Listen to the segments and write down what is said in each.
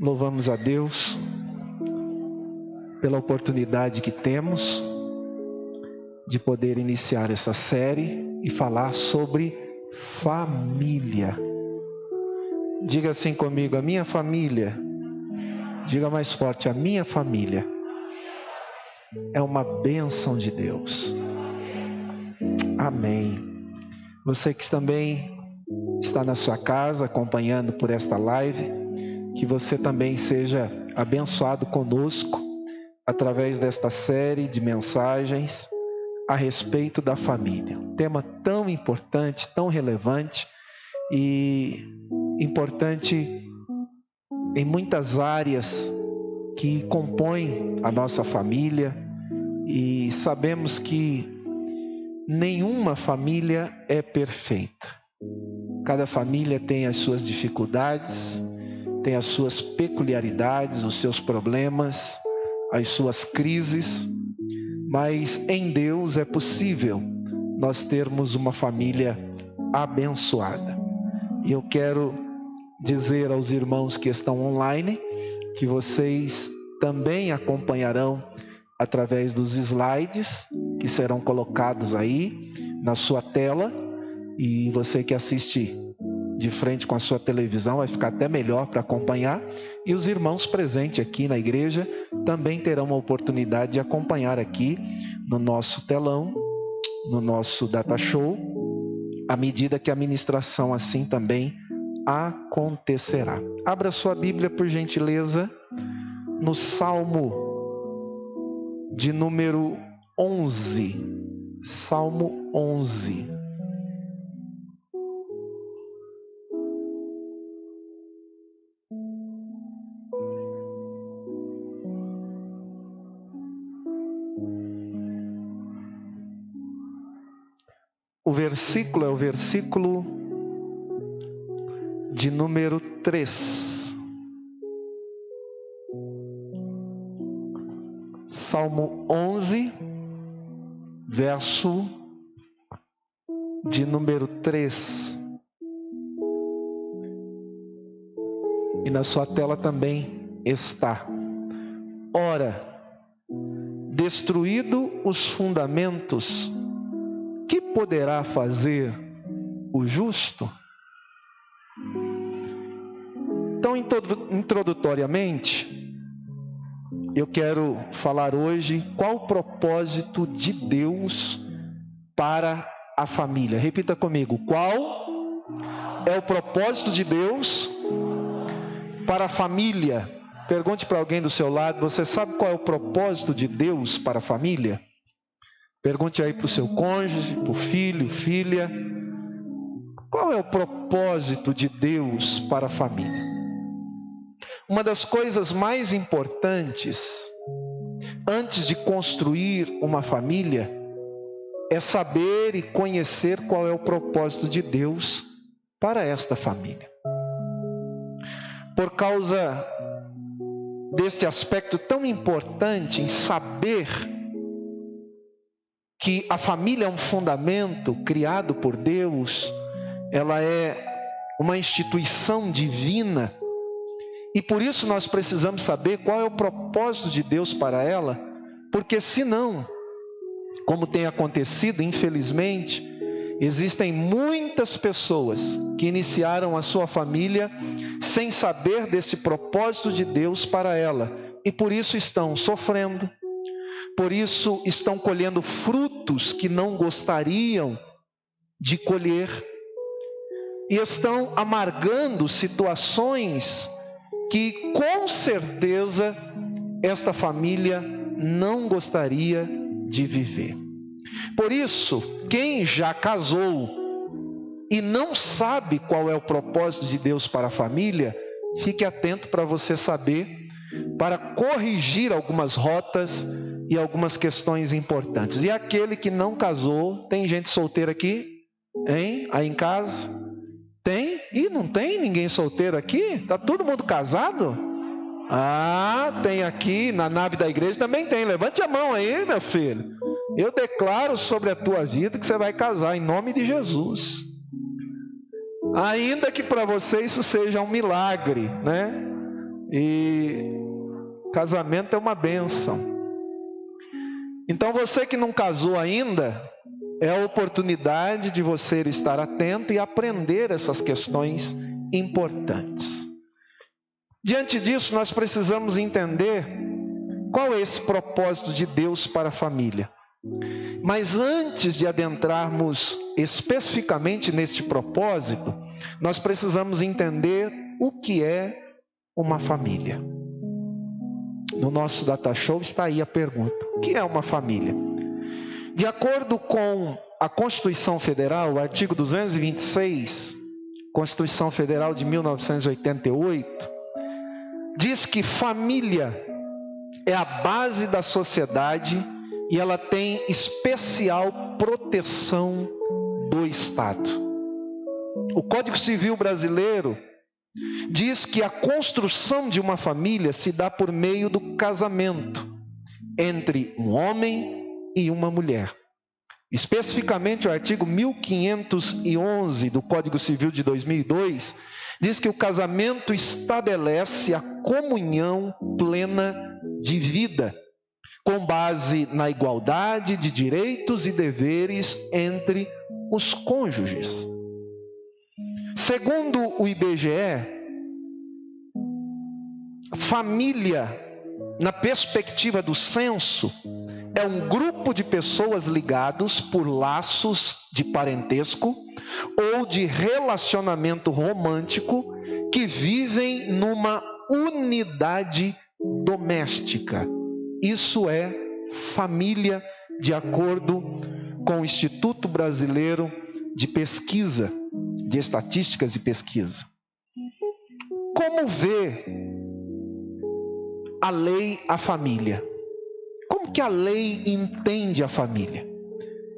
Louvamos a Deus pela oportunidade que temos de poder iniciar essa série e falar sobre família. Diga assim comigo: a minha família. Diga mais forte: a minha família é uma bênção de Deus. Amém. Você que também está na sua casa acompanhando por esta live, que você também seja abençoado conosco através desta série de mensagens a respeito da família. Um tema tão importante, tão relevante e importante em muitas áreas que compõem a nossa família, e sabemos que nenhuma família é perfeita. Cada família tem as suas dificuldades, tem as suas peculiaridades, os seus problemas, as suas crises, mas em Deus é possível nós termos uma família abençoada. E eu quero dizer aos irmãos que estão online que vocês também acompanharão através dos slides que serão colocados aí na sua tela, e você que assiste de frente com a sua televisão vai ficar até melhor para acompanhar, e os irmãos presentes aqui na igreja também terão a oportunidade de acompanhar aqui no nosso telão, no nosso data show, à medida que a ministração assim também acontecerá. Abra sua Bíblia, por gentileza, no Salmo de número 11. Salmo 11. O versículo é o versículo de número 3. Salmo 11, verso de número 3. E na sua tela também está: ora, destruído os fundamentos, que poderá fazer o justo? Então, introdutoriamente, eu quero falar hoje qual o propósito de Deus para a família. Repita comigo: qual é o propósito de Deus para a família? Pergunte para alguém do seu lado: você sabe qual é o propósito de Deus para a família? Pergunte aí para o seu cônjuge, para o filho, filha. Qual é o propósito de Deus para a família? Uma das coisas mais importantes antes de construir uma família é saber e conhecer qual é o propósito de Deus para esta família. Por causa desse aspecto tão importante em saber que a família é um fundamento criado por Deus, ela é uma instituição divina, e por isso nós precisamos saber qual é o propósito de Deus para ela, porque senão, como tem acontecido, infelizmente, existem muitas pessoas que iniciaram a sua família sem saber desse propósito de Deus para ela, e por isso estão sofrendo, por isso estão colhendo frutos que não gostariam de colher, e estão amargando situações que com certeza esta família não gostaria de viver. Por isso, quem já casou e não sabe qual é o propósito de Deus para a família, fique atento para você saber, para corrigir algumas rotas e algumas questões importantes. E aquele que não casou, tem gente solteira aqui? Hein? Aí em casa? Tem? Ih, não tem ninguém solteiro aqui? Está todo mundo casado? Ah, tem aqui na nave da igreja também tem. Levante a mão aí, meu filho. Eu declaro sobre a tua vida que você vai casar em nome de Jesus. Ainda que para você isso seja um milagre, né? E casamento é uma bênção. Então você que não casou ainda, é a oportunidade de você estar atento e aprender essas questões importantes. Diante disso, nós precisamos entender qual é esse propósito de Deus para a família. Mas antes de adentrarmos especificamente neste propósito, nós precisamos entender o que é uma família. No nosso Data Show está aí a pergunta: o que é uma família? De acordo com a Constituição Federal, o artigo 226, Constituição Federal de 1988, diz que família é a base da sociedade e ela tem especial proteção do Estado. O Código Civil brasileiro diz que a construção de uma família se dá por meio do casamento entre um homem e uma mulher. Especificamente o artigo 1511 do Código Civil de 2002 diz que o casamento estabelece a comunhão plena de vida, com base na igualdade de direitos e deveres entre os cônjuges. Segundo o IBGE, família, na perspectiva do censo, é um grupo de pessoas ligados por laços de parentesco ou de relacionamento romântico que vivem numa unidade doméstica. Isso é família, de acordo com o Instituto Brasileiro de Pesquisa, de Estatísticas e Pesquisa. Como vê a lei a família? Como que a lei entende a família?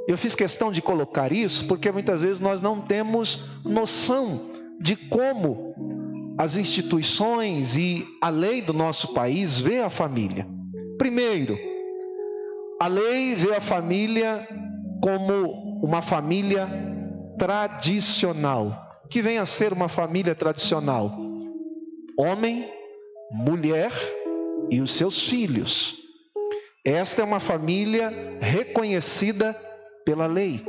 Eu fiz questão de colocar isso porque muitas vezes nós não temos noção de como as instituições e a lei do nosso país vê a família. Primeiro, a lei vê a família como uma família tradicional. O que vem a ser uma família tradicional? Homem, mulher e os seus filhos. Esta é uma família reconhecida pela lei.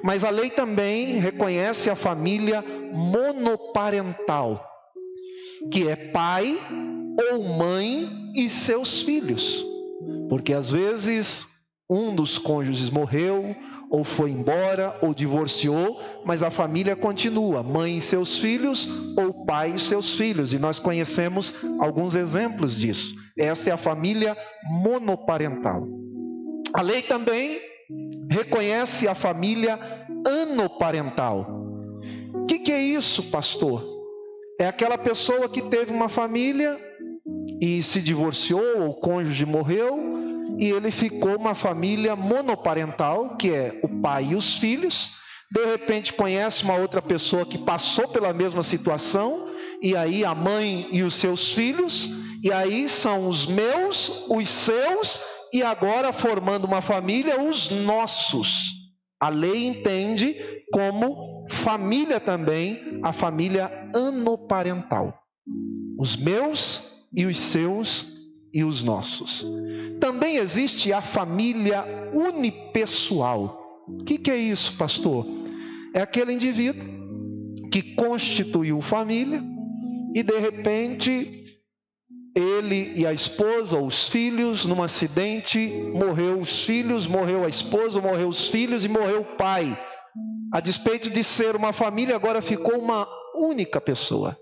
Mas a lei também reconhece a família monoparental, que é pai ou mãe e seus filhos. Porque às vezes um dos cônjuges morreu, ou foi embora, ou divorciou, mas a família continua, mãe e seus filhos, ou pai e seus filhos. E nós conhecemos alguns exemplos disso. Essa é a família monoparental. A lei também reconhece a família anoparental. O que é isso, pastor? É aquela pessoa que teve uma família e se divorciou, ou o cônjuge morreu, e ele ficou uma família monoparental, que é o pai e os filhos. De repente conhece uma outra pessoa que passou pela mesma situação, e aí a mãe e os seus filhos, e aí são os meus, os seus, e agora formando uma família, os nossos. A lei entende como família também a família anoparental. Os meus e os seus e os nossos. Também existe a família unipessoal. O que é isso, pastor? É aquele indivíduo que constituiu família e de repente ele e a esposa ou os filhos, num acidente, morreu os filhos, morreu a esposa, morreu os filhos e morreu o pai. A despeito de ser uma família, agora ficou uma única pessoa.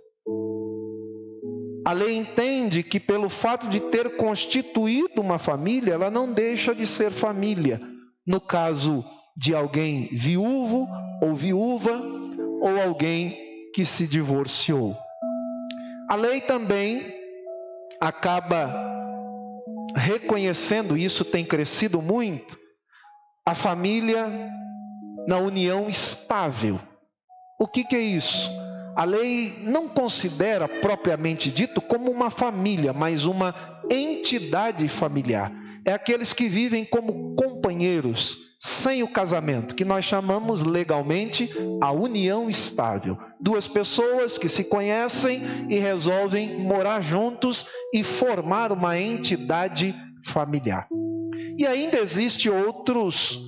A lei entende que pelo fato de ter constituído uma família, ela não deixa de ser família. No caso de alguém viúvo ou viúva, ou alguém que se divorciou. A lei também acaba reconhecendo, isso tem crescido muito, a família na união estável. O que é isso? A lei não considera propriamente dito como uma família, mas uma entidade familiar. É aqueles que vivem como companheiros, sem o casamento, que nós chamamos legalmente a união estável. Duas pessoas que se conhecem e resolvem morar juntos e formar uma entidade familiar. E ainda existem outros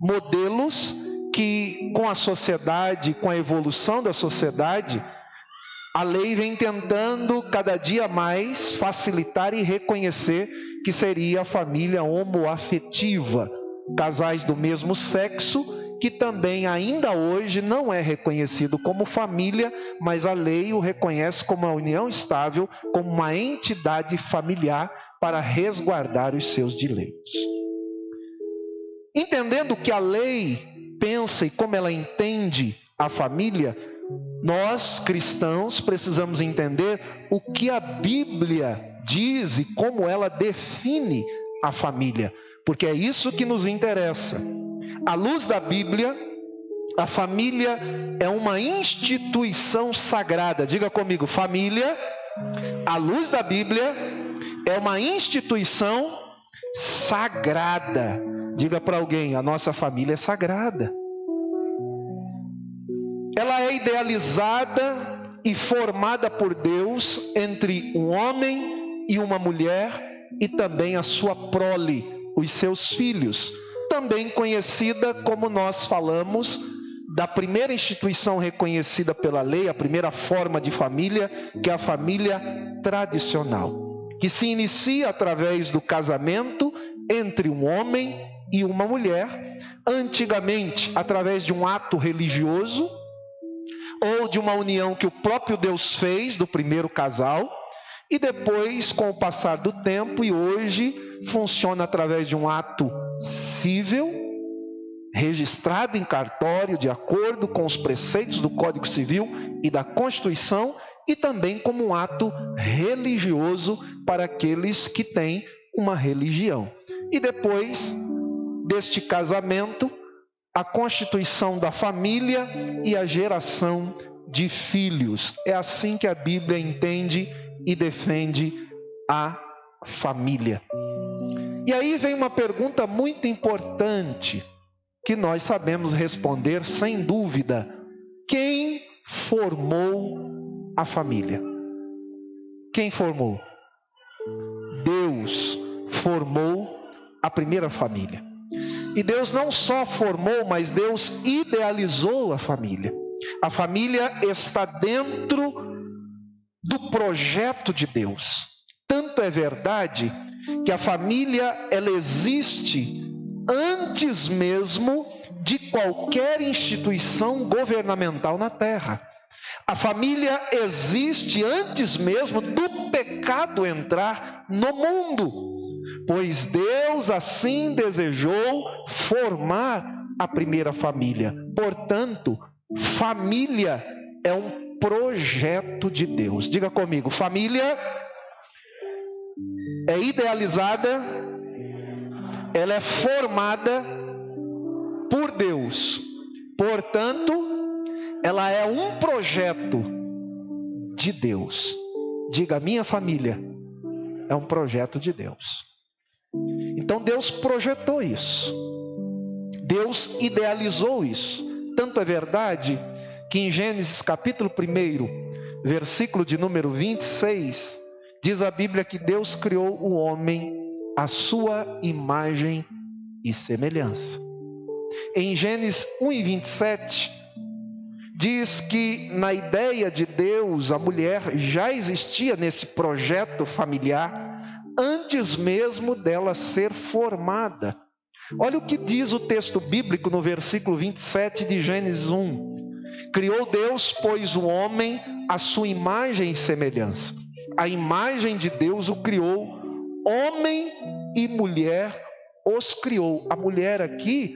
modelos que, com a sociedade, com a evolução da sociedade, a lei vem tentando cada dia mais facilitar e reconhecer que seria a família homoafetiva, casais do mesmo sexo, que também ainda hoje não é reconhecido como família, mas a lei o reconhece como uma união estável, como uma entidade familiar para resguardar os seus direitos. Entendendo que a lei pensa e como ela entende a família, nós, cristãos, precisamos entender o que a Bíblia diz e como ela define a família, porque é isso que nos interessa. À luz da Bíblia, a família é uma instituição sagrada. Diga comigo, família, à luz da Bíblia, é uma instituição sagrada. Diga para alguém, a nossa família é sagrada. Ela é idealizada e formada por Deus entre um homem e uma mulher e também a sua prole, os seus filhos, também conhecida como nós falamos da primeira instituição reconhecida pela lei, a primeira forma de família, que é a família tradicional, que se inicia através do casamento entre um homem e uma mulher, antigamente através de um ato religioso, ou de uma união que o próprio Deus fez do primeiro casal, e depois, com o passar do tempo, e hoje funciona através de um ato civil, registrado em cartório, de acordo com os preceitos do Código Civil e da Constituição, e também como um ato religioso para aqueles que têm uma religião. E depois deste casamento, a constituição da família e a geração de filhos. É assim que a Bíblia entende e defende a família. E aí vem uma pergunta muito importante que nós sabemos responder sem dúvida. Quem formou a família? Quem formou? Deus formou a primeira família. E Deus não só formou, mas Deus idealizou a família. A família está dentro do projeto de Deus. Tanto é verdade que a família ela existe antes mesmo de qualquer instituição governamental na terra. A família existe antes mesmo do pecado entrar no mundo. Pois Deus assim desejou formar a primeira família. Portanto, família é um projeto de Deus. Diga comigo, família é idealizada, ela é formada por Deus. Portanto, ela é um projeto de Deus. Diga, minha família é um projeto de Deus. Então Deus projetou isso, Deus idealizou isso. Tanto é verdade que em Gênesis capítulo 1, versículo de número 26, diz a Bíblia que Deus criou o homem à sua imagem e semelhança. Em Gênesis 1:27, diz que na ideia de Deus a mulher já existia nesse projeto familiar, antes mesmo dela ser formada. Olha o que diz o texto bíblico no versículo 27 de Gênesis 1. Criou Deus, pois, o homem à sua imagem e semelhança. A imagem de Deus o criou, homem e mulher os criou. A mulher aqui,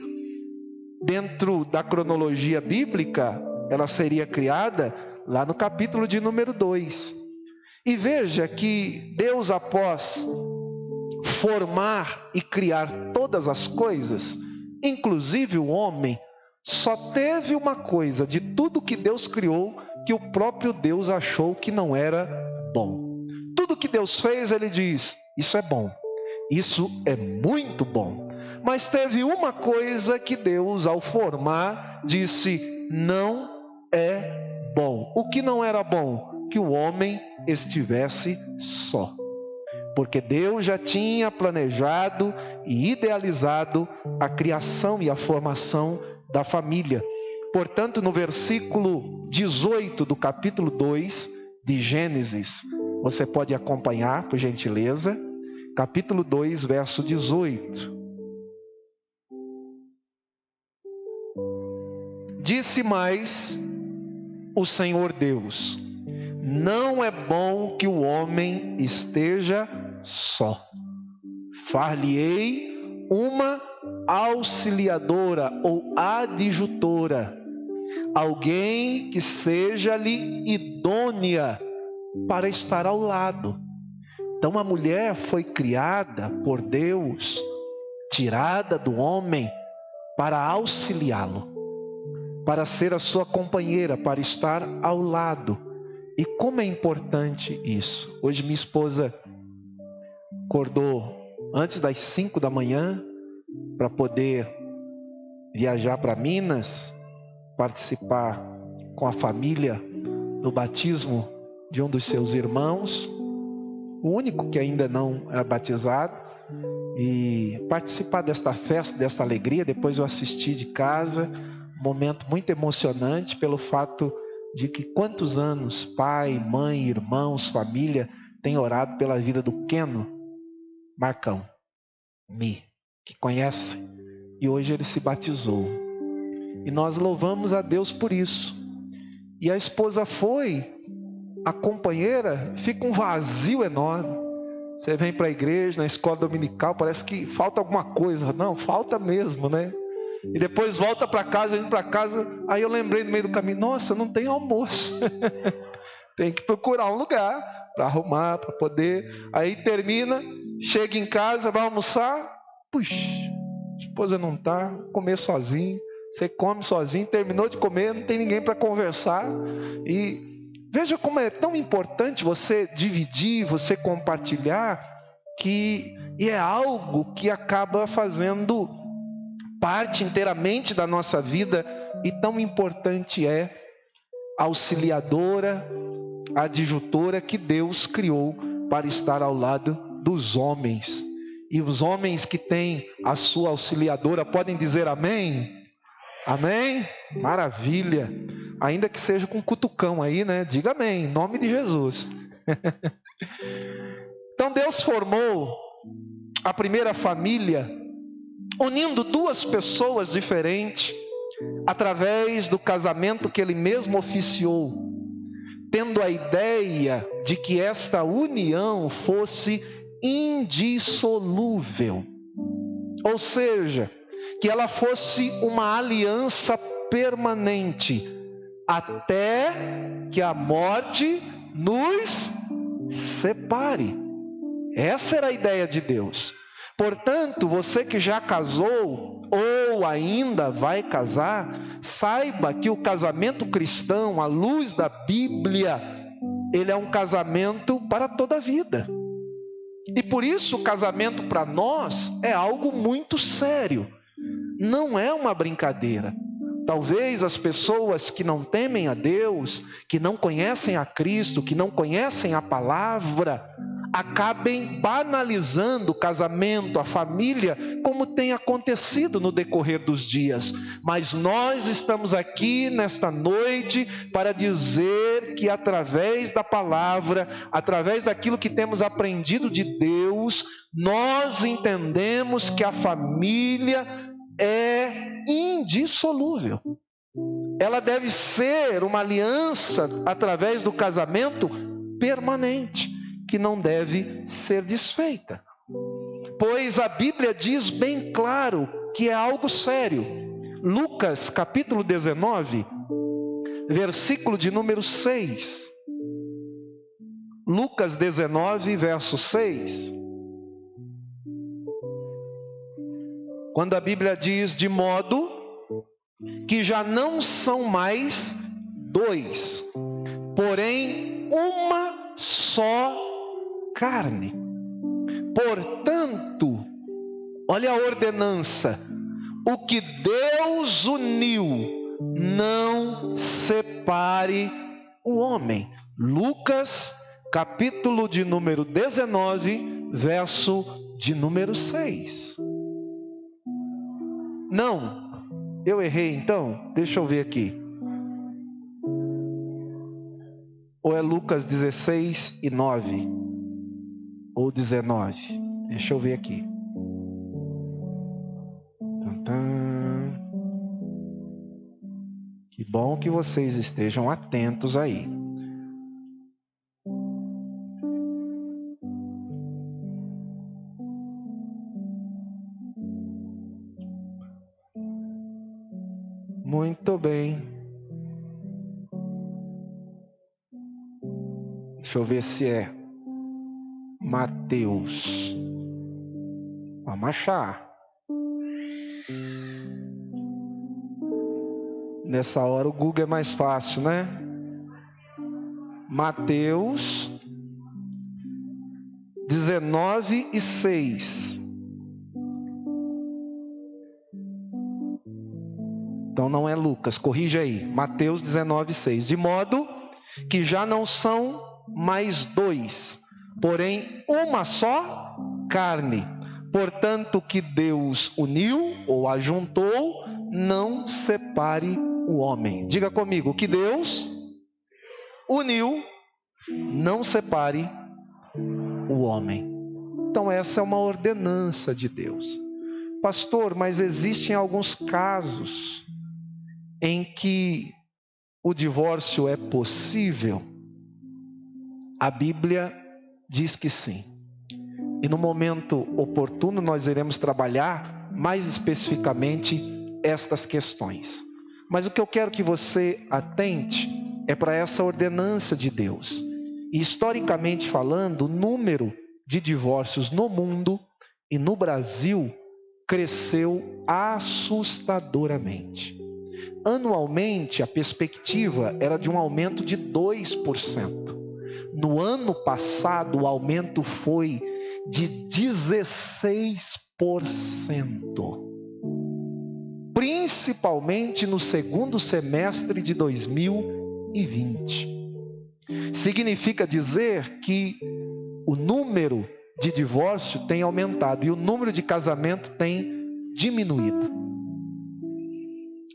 dentro da cronologia bíblica, ela seria criada lá no capítulo de número 2. E veja que Deus, após formar e criar todas as coisas, inclusive o homem, só teve uma coisa de tudo que Deus criou que o próprio Deus achou que não era bom. Tudo que Deus fez, ele diz, isso é bom, isso é muito bom. Mas teve uma coisa que Deus, ao formar, disse: não é bom. O que não era bom? Que o homem estivesse só. Porque Deus já tinha planejado e idealizado a criação e a formação da família. Portanto, no versículo 18 do capítulo 2 de Gênesis, você pode acompanhar, por gentileza, capítulo 2, verso 18. Disse mais o Senhor Deus: não é bom que o homem esteja só. Far-lhe-ei uma auxiliadora ou adjutora, alguém que seja-lhe idônea para estar ao lado. Então a mulher foi criada por Deus, tirada do homem para auxiliá-lo, para ser a sua companheira, para estar ao lado. E como é importante isso. Hoje minha esposa acordou antes das 5 da manhã para poder viajar para Minas, participar com a família do batismo de um dos seus irmãos, o único que ainda não era batizado, e participar desta festa, desta alegria. Depois eu assisti de casa, um momento muito emocionante pelo fato de que quantos anos pai, mãe, irmãos, família têm orado pela vida do pequeno Marcão, que conhece, e hoje ele se batizou. E nós louvamos a Deus por isso. E a esposa foi, a companheira, fica um vazio enorme. Você vem para a igreja, na escola dominical, parece que falta alguma coisa. Não, falta mesmo, né? E depois volta para casa, indo para casa. Aí eu lembrei no meio do caminho: nossa, não tem almoço. Tem que procurar um lugar para arrumar, para poder. Aí termina, chega em casa, vai almoçar. Puxa, a esposa não está, comer sozinho. Você come sozinho, terminou de comer, não tem ninguém para conversar. E veja como é tão importante você dividir, você compartilhar, e é algo que acaba fazendo parte inteiramente da nossa vida. E tão importante é a auxiliadora, a adjutora que Deus criou para estar ao lado dos homens. E os homens que têm a sua auxiliadora podem dizer amém? Amém? Maravilha! Ainda que seja com cutucão aí, né? Diga amém, em nome de Jesus. Então Deus formou a primeira família, unindo duas pessoas diferentes, através do casamento que Ele mesmo oficiou, tendo a ideia de que esta união fosse indissolúvel. Ou seja, que ela fosse uma aliança permanente, até que a morte nos separe. Essa era a ideia de Deus. Portanto, você que já casou ou ainda vai casar, saiba que o casamento cristão, à luz da Bíblia, ele é um casamento para toda a vida. E por isso o casamento para nós é algo muito sério. Não é uma brincadeira. Talvez as pessoas que não temem a Deus, que não conhecem a Cristo, que não conhecem a palavra, acabem banalizando o casamento, a família, como tem acontecido no decorrer dos dias. Mas nós estamos aqui nesta noite para dizer que através da palavra, através daquilo que temos aprendido de Deus, nós entendemos que a família é indissolúvel. Ela deve ser uma aliança através do casamento permanente, que não deve ser desfeita. Pois a Bíblia diz bem claro que é algo sério. Lucas capítulo 19, versículo de número 6. Lucas 19, verso 6. Quando a Bíblia diz: de modo que já não são mais dois, porém uma só carne. Portanto, Olha a ordenança. O que Deus uniu, não separe o homem. Lucas, capítulo de número 19, verso de número 6. Não, eu errei então? Deixa eu ver aqui. Ou é Lucas 16 e 9? Ou 19? Deixa eu ver aqui. Que bom que vocês estejam atentos aí. Muito bem. Deixa eu ver se é Mateus. Vamos achar. Nessa hora o Google é mais fácil, né? Mateus 19 e 6. Então não é Lucas, corrija aí. Mateus 19 e 6. De modo que já não são mais dois, porém uma só carne. Portanto, que Deus uniu ou ajuntou, não separe o homem. Diga comigo, que Deus uniu, não separe o homem. Então essa é uma ordenança de Deus. Pastor, mas existem alguns casos em que o divórcio é possível? A Bíblia diz que sim. E no momento oportuno nós iremos trabalhar mais especificamente estas questões. Mas o que eu quero que você atente é para essa ordenança de Deus. E historicamente falando, o número de divórcios no mundo e no Brasil cresceu assustadoramente. Anualmente, a perspectiva era de um aumento de 2%. No ano passado, o aumento foi de 16%. Principalmente no segundo semestre de 2020. Significa dizer que o número de divórcio tem aumentado e o número de casamento tem diminuído.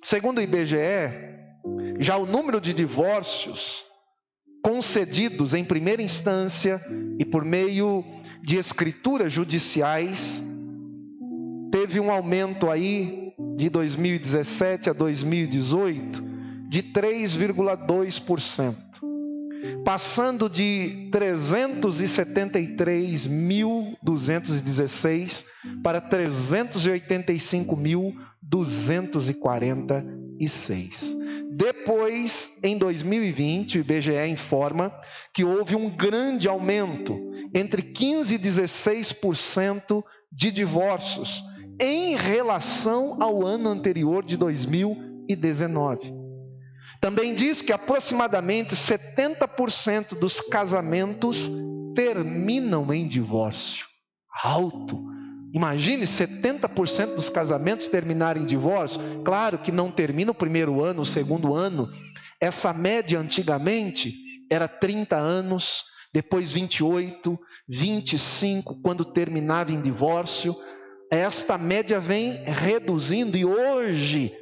Segundo o IBGE, já o número de divórcios concedidos em primeira instância e por meio de escrituras judiciais teve um aumento aí de 2017 a 2018 de 3,2%, passando de 373.216 para 385.246. Depois, em 2020, o IBGE informa que houve um grande aumento, entre 15% e 16% de divórcios, em relação ao ano anterior de 2019. Também diz que aproximadamente 70% dos casamentos terminam em divórcio. Alto! Imagine 70% dos casamentos terminarem em divórcio. Claro que não termina o primeiro ano, o segundo ano. Essa média antigamente era 30 anos, depois 28, 25, quando terminava em divórcio. Esta média vem reduzindo e hoje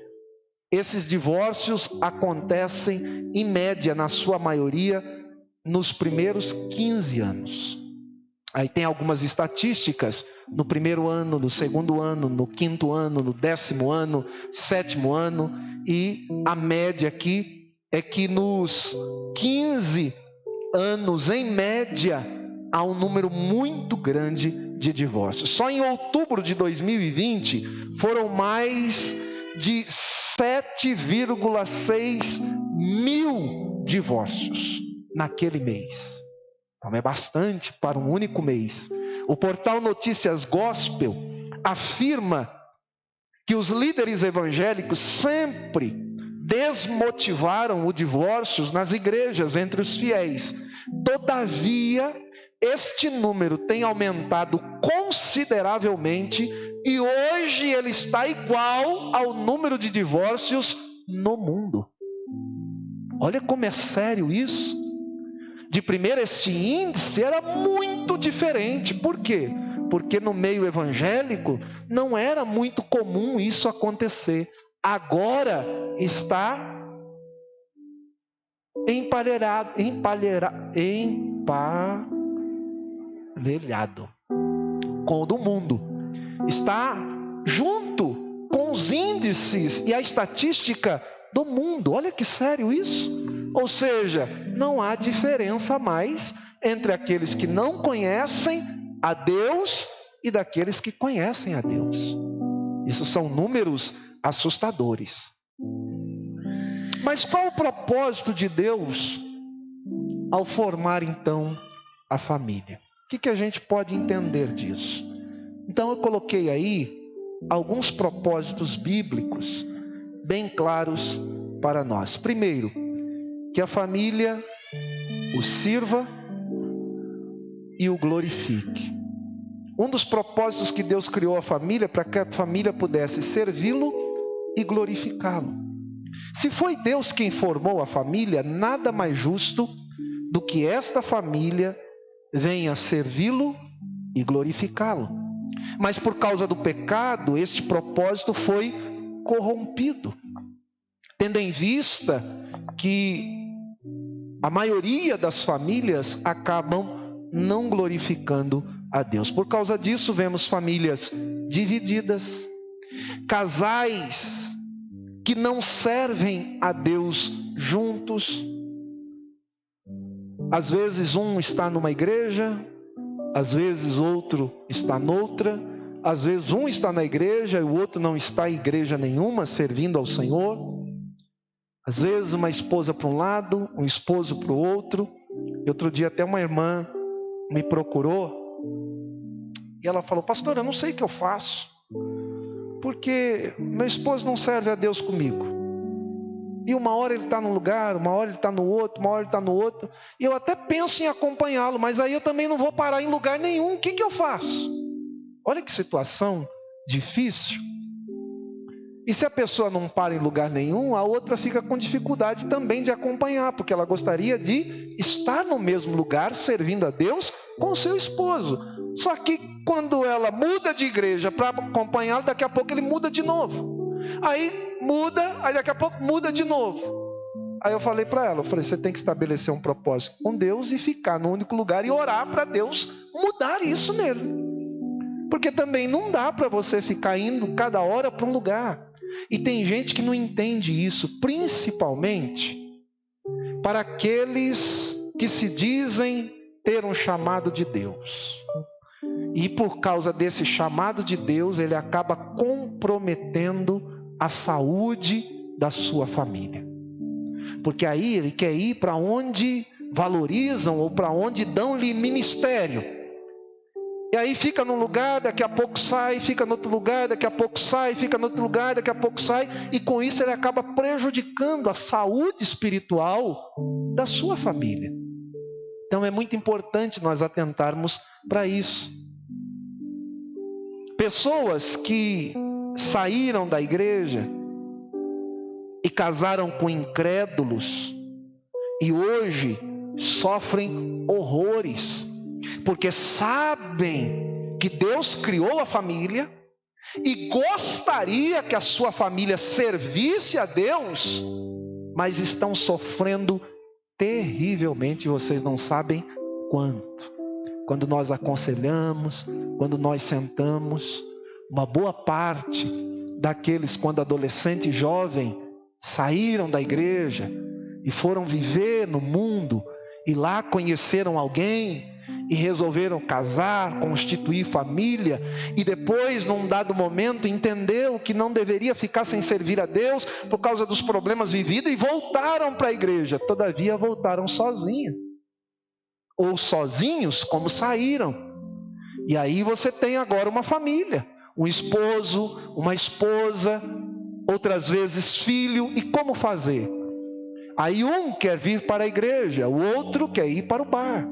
esses divórcios acontecem em média, na sua maioria, nos primeiros 15 anos. Aí tem algumas estatísticas no primeiro ano, no segundo ano, no quinto ano, no 10º ano, 7º ano, e a média aqui é que nos 15 anos, em média, há um número muito grande de divórcios. Só em outubro de 2020 foram mais de 7,6 mil divórcios naquele mês. Então é bastante para um único mês. O portal Notícias Gospel afirma que os líderes evangélicos sempre desmotivaram o divórcio nas igrejas entre os fiéis. Todavia, este número tem aumentado consideravelmente e hoje ele está igual ao número de divórcios no mundo. Olha como é sério isso. De primeiro, este índice era muito diferente. Por quê? Porque no meio evangélico não era muito comum isso acontecer. Agora está empalhado com o do mundo. Está junto com os índices e a estatística do mundo. Olha que sério isso. Ou seja, não há diferença mais entre aqueles que não conhecem a Deus e daqueles que conhecem a Deus. Isso são números assustadores. Mas qual o propósito de Deus ao formar então a família? O que a gente pode entender disso? Então eu coloquei aí alguns propósitos bíblicos bem claros para nós. Primeiro, que a família o sirva e o glorifique. Um dos propósitos que Deus criou a família, para que a família pudesse servi-lo e glorificá-lo. Se foi Deus quem formou a família, nada mais justo do que esta família venha servi-lo e glorificá-lo. Mas por causa do pecado, este propósito foi corrompido. Tendo em vista que a maioria das famílias acabam não glorificando a Deus. Por causa disso, vemos famílias divididas, casais que não servem a Deus juntos. Às vezes um está numa igreja, às vezes outro está noutra, às vezes um está na igreja e o outro não está em igreja nenhuma, servindo ao Senhor. Às vezes uma esposa para um lado, um esposo para o outro. Outro dia até uma irmã me procurou e ela falou: pastor, eu não sei o que eu faço, porque meu esposo não serve a Deus comigo. E uma hora ele está num lugar, uma hora ele está no outro, uma hora ele está no outro. E eu até penso em acompanhá-lo, mas aí eu também não vou parar em lugar nenhum. O que eu faço? Olha que situação difícil. E se a pessoa não para em lugar nenhum, a outra fica com dificuldade também de acompanhar, porque ela gostaria de estar no mesmo lugar, servindo a Deus com o seu esposo. Só que quando ela muda de igreja para acompanhá-lo, daqui a pouco ele muda de novo. Aí muda, aí daqui a pouco muda de novo. Aí eu falei para ela, você tem que estabelecer um propósito com Deus e ficar no único lugar e orar para Deus mudar isso nele. Porque também não dá para você ficar indo cada hora para um lugar. E tem gente que não entende isso, principalmente para aqueles que se dizem ter um chamado de Deus. E por causa desse chamado de Deus, ele acaba comprometendo a saúde da sua família. Porque aí ele quer ir para onde valorizam ou para onde dão-lhe ministério. E aí fica num lugar, daqui a pouco sai, fica no outro lugar, daqui a pouco sai, fica no outro lugar, daqui a pouco sai. E com isso ele acaba prejudicando a saúde espiritual da sua família. Então é muito importante nós atentarmos para isso. Pessoas que saíram da igreja e casaram com incrédulos e hoje sofrem horrores, porque sabem que Deus criou a família e gostaria que a sua família servisse a Deus, mas estão sofrendo terrivelmente, vocês não sabem quanto. Quando nós aconselhamos, quando nós sentamos, uma boa parte daqueles, quando adolescente e jovem, saíram da igreja e foram viver no mundo, e lá conheceram alguém e resolveram casar, constituir família, e depois, num dado momento, entendeu que não deveria ficar sem servir a Deus por causa dos problemas vividos e voltaram para a igreja. Todavia voltaram sozinhas, ou sozinhos como saíram. E aí você tem agora uma família, um esposo, uma esposa, outras vezes filho. E como fazer? Aí um quer vir para a igreja, o outro quer ir para o bar.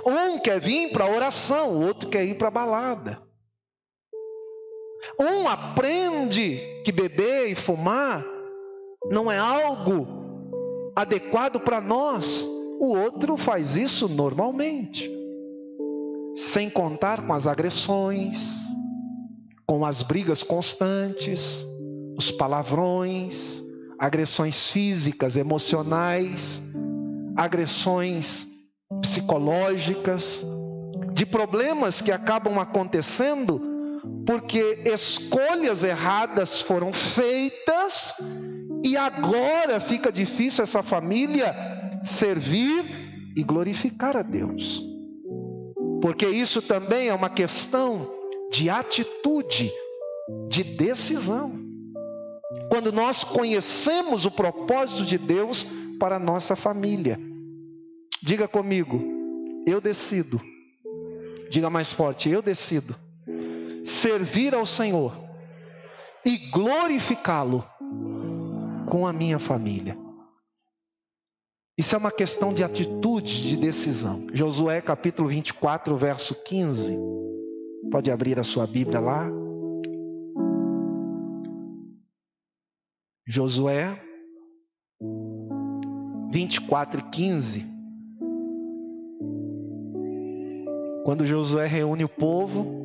Um quer vir para a oração, o outro quer ir para a balada. Um aprende que beber e fumar não é algo adequado para nós. O outro faz isso normalmente. Sem contar com as agressões, com as brigas constantes, os palavrões, agressões físicas, emocionais, agressões psicológicas, de problemas que acabam acontecendo porque escolhas erradas foram feitas e agora fica difícil essa família servir e glorificar a Deus. Porque isso também é uma questão de atitude, de decisão. Quando nós conhecemos o propósito de Deus para a nossa família. Diga comigo, eu decido. Diga mais forte, eu decido servir ao Senhor e glorificá-lo com a minha família. Isso é uma questão de atitude, de decisão. Josué capítulo 24, verso 15. Pode abrir a sua Bíblia lá. Josué 24 e 15. Quando Josué reúne o povo,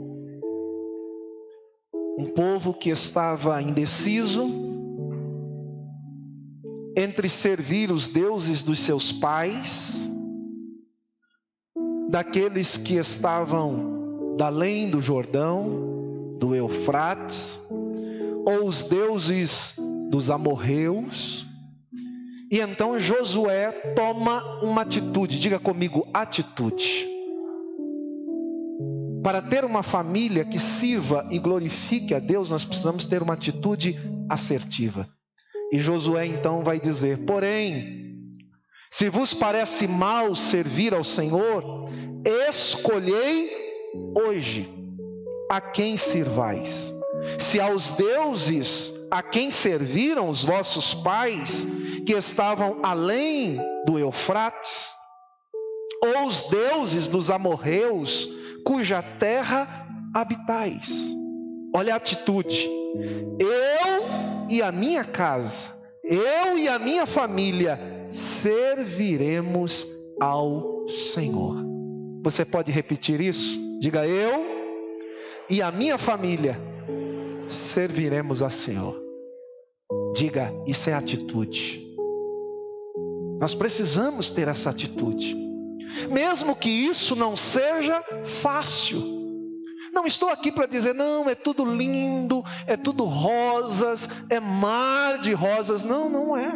um povo que estava indeciso entre servir os deuses dos seus pais, daqueles que estavam da além do Jordão, do Eufrates, ou os deuses dos amorreus. E então Josué toma uma atitude. Diga comigo, atitude. Para ter uma família que sirva e glorifique a Deus, nós precisamos ter uma atitude assertiva. E Josué então vai dizer: porém, se vos parece mal servir ao Senhor, escolhei hoje a quem sirvais. Se aos deuses a quem serviram os vossos pais, que estavam além do Eufrates, ou os deuses dos amorreus, cuja terra habitais. Olha a atitude. Eu e a minha casa, eu e a minha família serviremos ao Senhor. Você pode repetir isso? Diga: eu e a minha família serviremos ao Senhor. Diga: isso é atitude. Nós precisamos ter essa atitude. Mesmo que isso não seja fácil. Não estou aqui para dizer, não, é tudo lindo, é tudo rosas, é mar de rosas. Não, não é.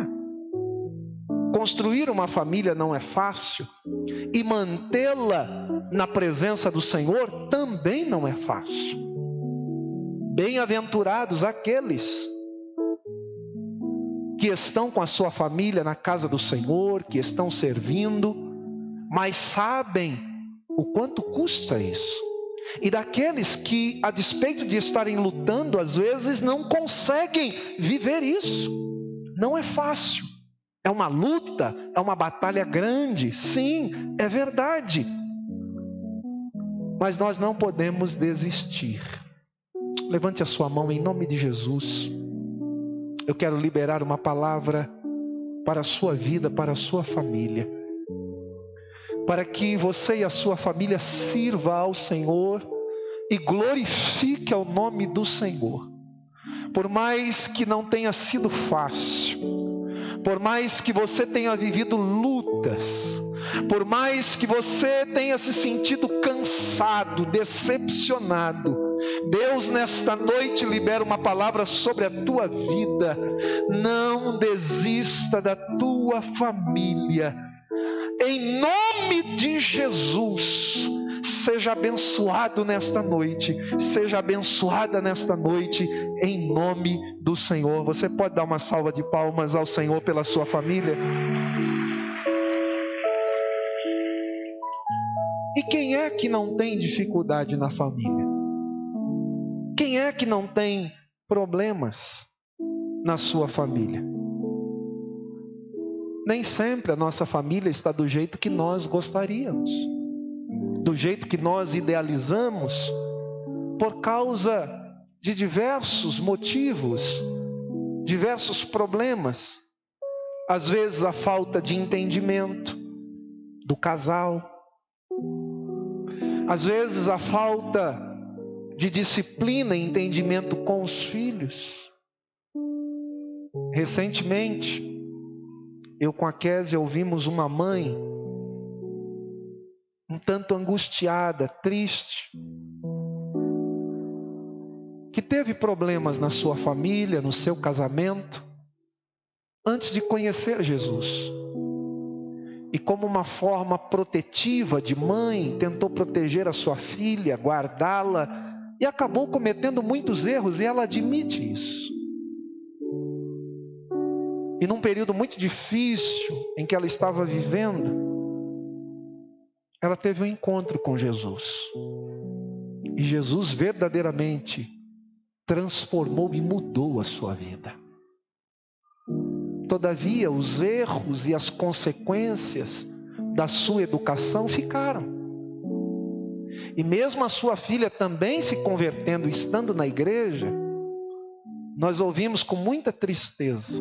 Construir uma família não é fácil. E mantê-la na presença do Senhor também não é fácil. Bem-aventurados aqueles que estão com a sua família na casa do Senhor, que estão servindo, mas sabem o quanto custa isso. E daqueles que, a despeito de estarem lutando, às vezes não conseguem viver isso. Não é fácil. É uma luta, é uma batalha grande. Sim, é verdade. Mas nós não podemos desistir. Levante a sua mão em nome de Jesus. Eu quero liberar uma palavra para a sua vida, para a sua família. Para que você e a sua família sirva ao Senhor e glorifique ao nome do Senhor. Por mais que não tenha sido fácil, por mais que você tenha vivido lutas, por mais que você tenha se sentido cansado, decepcionado, Deus nesta noite libera uma palavra sobre a tua vida. Não desista da tua família. Em nome de Jesus, seja abençoado nesta noite, seja abençoada nesta noite, em nome do Senhor. Você pode dar uma salva de palmas ao Senhor pela sua família? E quem é que não tem dificuldade na família? Quem é que não tem problemas na sua família? Nem sempre a nossa família está do jeito que nós gostaríamos. do jeito que nós idealizamos, por causa de diversos motivos, diversos problemas. Às vezes a falta de entendimento do casal, às vezes a falta de disciplina e entendimento com os filhos. Recentemente, eu com a Kézia ouvimos uma mãe um tanto angustiada, triste, que teve problemas na sua família, no seu casamento, antes de conhecer Jesus. E como uma forma protetiva de mãe, tentou proteger a sua filha, guardá-la, e acabou cometendo muitos erros, e ela admite isso. E num período muito difícil em que ela estava vivendo, ela teve um encontro com Jesus. E Jesus verdadeiramente transformou e mudou a sua vida. Todavia, os erros e as consequências da sua educação ficaram. E mesmo a sua filha também se convertendo, estando na igreja, nós ouvimos com muita tristeza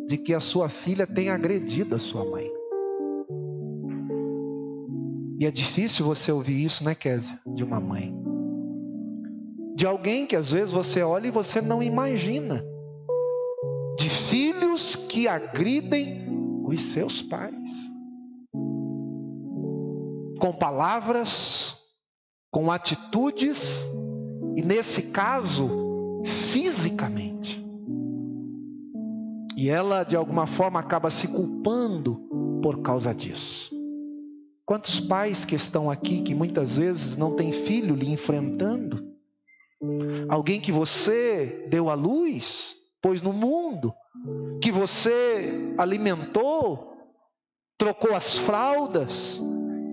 de que a sua filha tem agredido a sua mãe. E é difícil você ouvir isso, né, Kézia? De uma mãe. De alguém que às vezes você olha e você não imagina. De filhos que agridem os seus pais. Com palavras, com atitudes e, nesse caso, fisicamente. E ela, de alguma forma, acaba se culpando por causa disso. Quantos pais que estão aqui que muitas vezes não têm filho lhe enfrentando? Alguém que você deu à luz, pôs no mundo, que você alimentou, trocou as fraldas,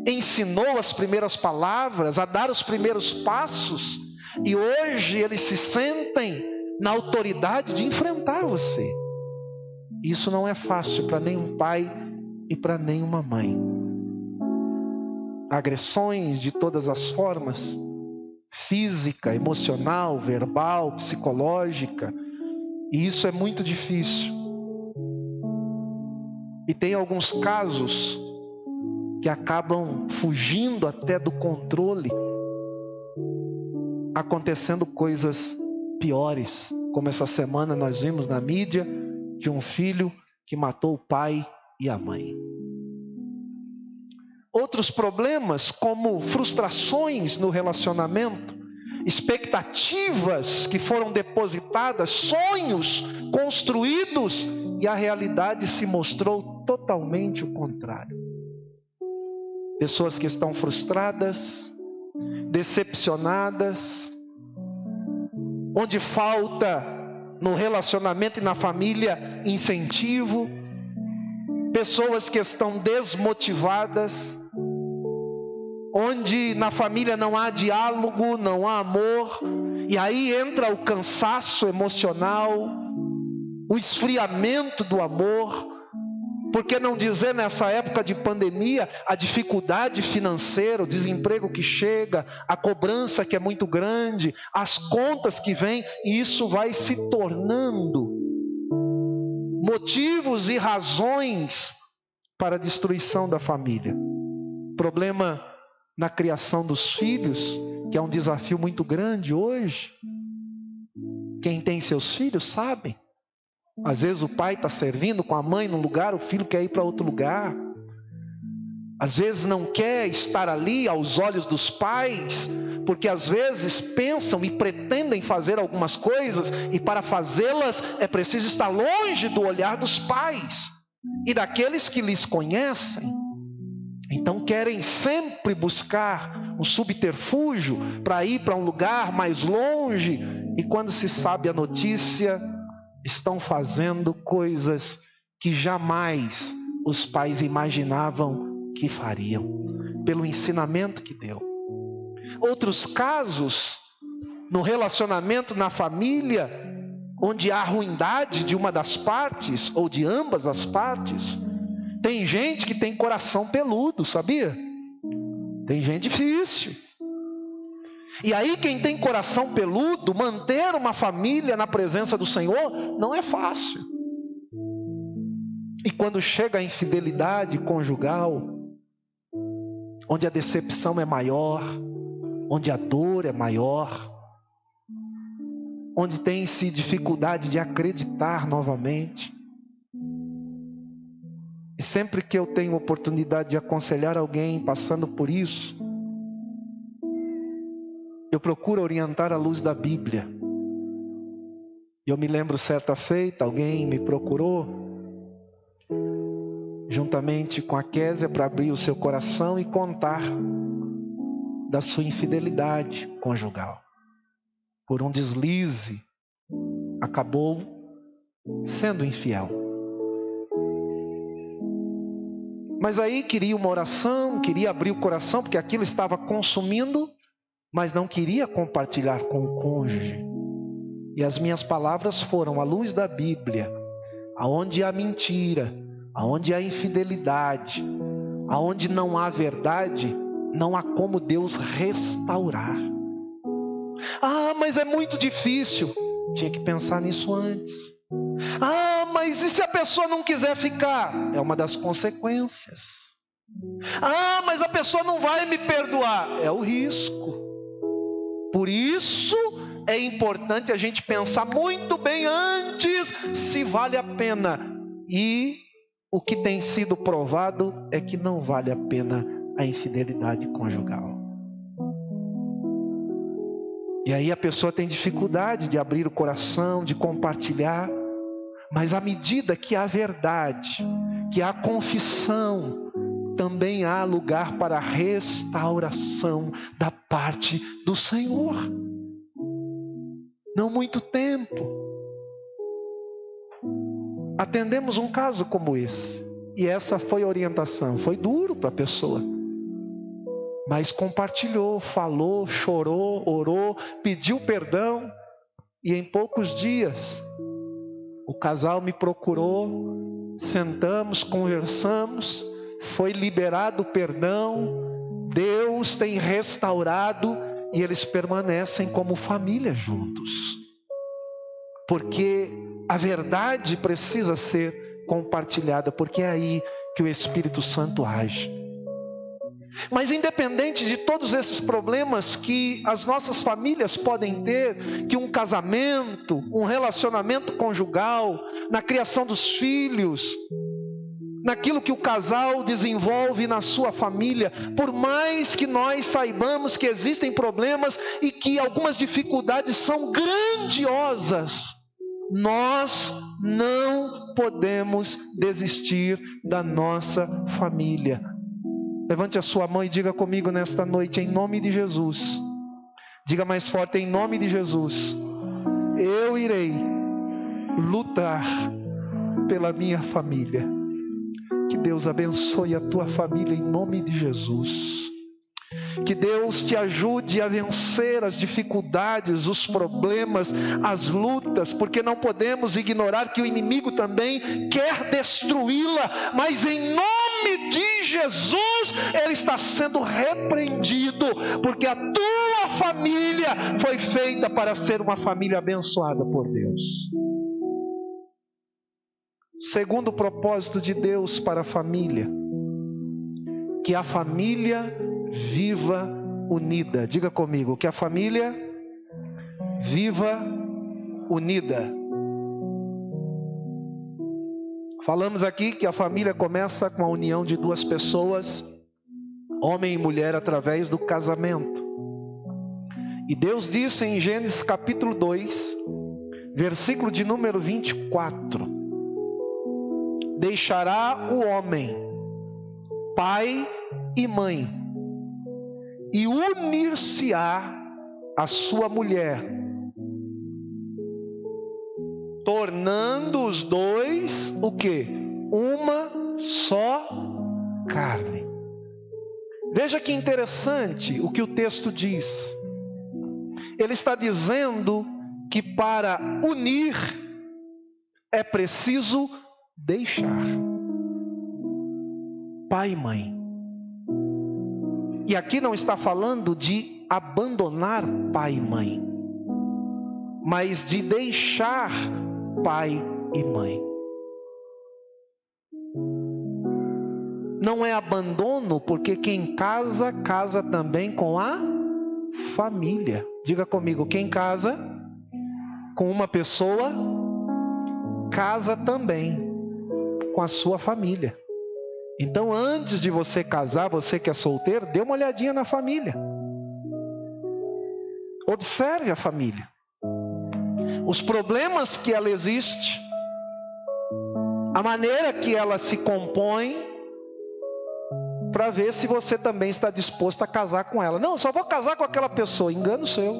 ensinou as primeiras palavras, a dar os primeiros passos, e hoje eles se sentem na autoridade de enfrentar você. Isso não é fácil para nenhum pai e para nenhuma mãe. Agressões de todas as formas, física, emocional, verbal, psicológica, e isso é muito difícil. E tem alguns casos que acabam fugindo até do controle, acontecendo coisas piores, como essa semana nós vimos na mídia, de um filho que matou o pai e a mãe. Outros problemas, como frustrações no relacionamento, expectativas que foram depositadas, sonhos construídos, e a realidade se mostrou totalmente o contrário. Pessoas que estão frustradas, decepcionadas, onde falta no relacionamento e na família incentivo, pessoas que estão desmotivadas, onde na família não há diálogo, não há amor, e aí entra o cansaço emocional, o esfriamento do amor, por que não dizer nessa época de pandemia, a dificuldade financeira, o desemprego que chega, a cobrança que é muito grande, as contas que vêm, e isso vai se tornando motivos e razões para a destruição da família. Problema na criação dos filhos, que é um desafio muito grande hoje. Quem tem seus filhos sabe. Às vezes o pai está servindo com a mãe num lugar, o filho quer ir para outro lugar. Às vezes não quer estar ali aos olhos dos pais, porque às vezes pensam e pretendem fazer algumas coisas, e para fazê-las é preciso estar longe do olhar dos pais e daqueles que lhes conhecem. Então querem sempre buscar um subterfúgio para ir para um lugar mais longe, e quando se sabe a notícia, estão fazendo coisas que jamais os pais imaginavam que fariam, pelo ensinamento que deu. Outros casos, no relacionamento na família, onde há ruindade de uma das partes, ou de ambas as partes. Tem gente que tem coração peludo, sabia? Tem gente difícil. E aí quem tem coração peludo, manter uma família na presença do Senhor não é fácil. E quando chega a infidelidade conjugal, onde a decepção é maior, onde a dor é maior, onde tem-se dificuldade de acreditar novamente. E sempre que eu tenho oportunidade de aconselhar alguém passando por isso, eu procuro orientar à luz da Bíblia. E eu me lembro certa feita, alguém me procurou, juntamente com a Késia, para abrir o seu coração e contar da sua infidelidade conjugal. Por um deslize, acabou sendo infiel. Mas aí queria uma oração, queria abrir o coração, porque aquilo estava consumindo, mas não queria compartilhar com o cônjuge. E as minhas palavras foram à luz da Bíblia, aonde há mentira, aonde há infidelidade, aonde não há verdade, não há como Deus restaurar. Ah, mas é muito difícil. Tinha que pensar nisso antes. Ah, mas e se a pessoa não quiser ficar? É uma das consequências. Ah, mas a pessoa não vai me perdoar. É o risco. Por isso é importante a gente pensar muito bem antes se vale a pena. E o que tem sido provado é que não vale a pena a infidelidade conjugal. E aí a pessoa tem dificuldade de abrir o coração, de compartilhar. Mas à medida que há verdade, que há confissão, também há lugar para restauração da parte do Senhor. Não muito tempo, atendemos um caso como esse. E essa foi a orientação. Foi duro para a pessoa. Mas compartilhou, falou, chorou, orou, pediu perdão. E em poucos dias, o casal me procurou, sentamos, conversamos, foi liberado o perdão, Deus tem restaurado e eles permanecem como família juntos. Porque a verdade precisa ser compartilhada, porque é aí que o Espírito Santo age. Mas independente de todos esses problemas que as nossas famílias podem ter, que um casamento, um relacionamento conjugal, na criação dos filhos, naquilo que o casal desenvolve na sua família, por mais que nós saibamos que existem problemas e que algumas dificuldades são grandiosas, nós não podemos desistir da nossa família. Levante a sua mão e diga comigo nesta noite, em nome de Jesus. Diga mais forte, em nome de Jesus. Eu irei lutar pela minha família. Que Deus abençoe a tua família em nome de Jesus. Que Deus te ajude a vencer as dificuldades, os problemas, as lutas, porque não podemos ignorar que o inimigo também quer destruí-la, mas em nome de Jesus, ele está sendo repreendido, porque a tua família foi feita para ser uma família abençoada por Deus. Segundo propósito de Deus para a família, que a família viva unida. Diga comigo, que a família viva unida. Falamos aqui que a família começa com a união de duas pessoas, homem e mulher, através do casamento. E Deus disse em Gênesis capítulo 2, versículo de número 24: deixará o homem pai e mãe, e unir-se-á a sua mulher, tornando os dois o quê? Uma só carne. Veja que interessante o que o texto diz. Ele está dizendo que para unir é preciso deixar. Pai e mãe. E aqui não está falando de abandonar pai e mãe, mas de deixar pai e mãe. Não é abandono, porque quem casa, casa também com a família. Diga comigo, quem casa com uma pessoa, casa também com a sua família. Então, antes de você casar, você que é solteiro, dê uma olhadinha na família. Observe a família. Os problemas que ela existe, a maneira que ela se compõe, para ver se você também está disposto a casar com ela. Não, só vou casar com aquela pessoa. Engano seu.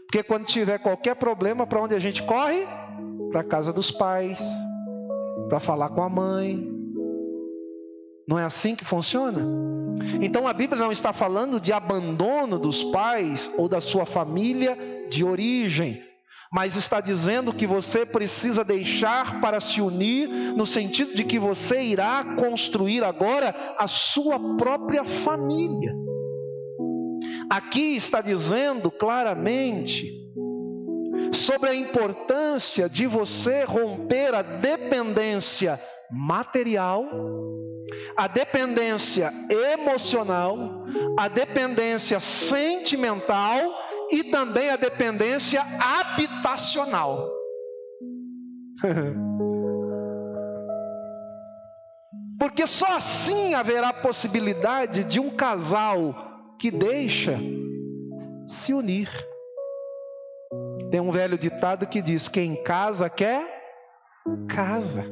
Porque quando tiver qualquer problema, para onde a gente corre? Para a casa dos pais, para falar com a mãe. Não é assim que funciona? Então a Bíblia não está falando de abandono dos pais ou da sua família de origem, mas está dizendo que você precisa deixar para se unir, no sentido de que você irá construir agora a sua própria família. Aqui está dizendo claramente sobre a importância de você romper a dependência material, a dependência emocional, a dependência sentimental e também a dependência habitacional. Porque só assim haverá possibilidade de um casal que deixa se unir. Tem um velho ditado que diz: quem casa quer casa.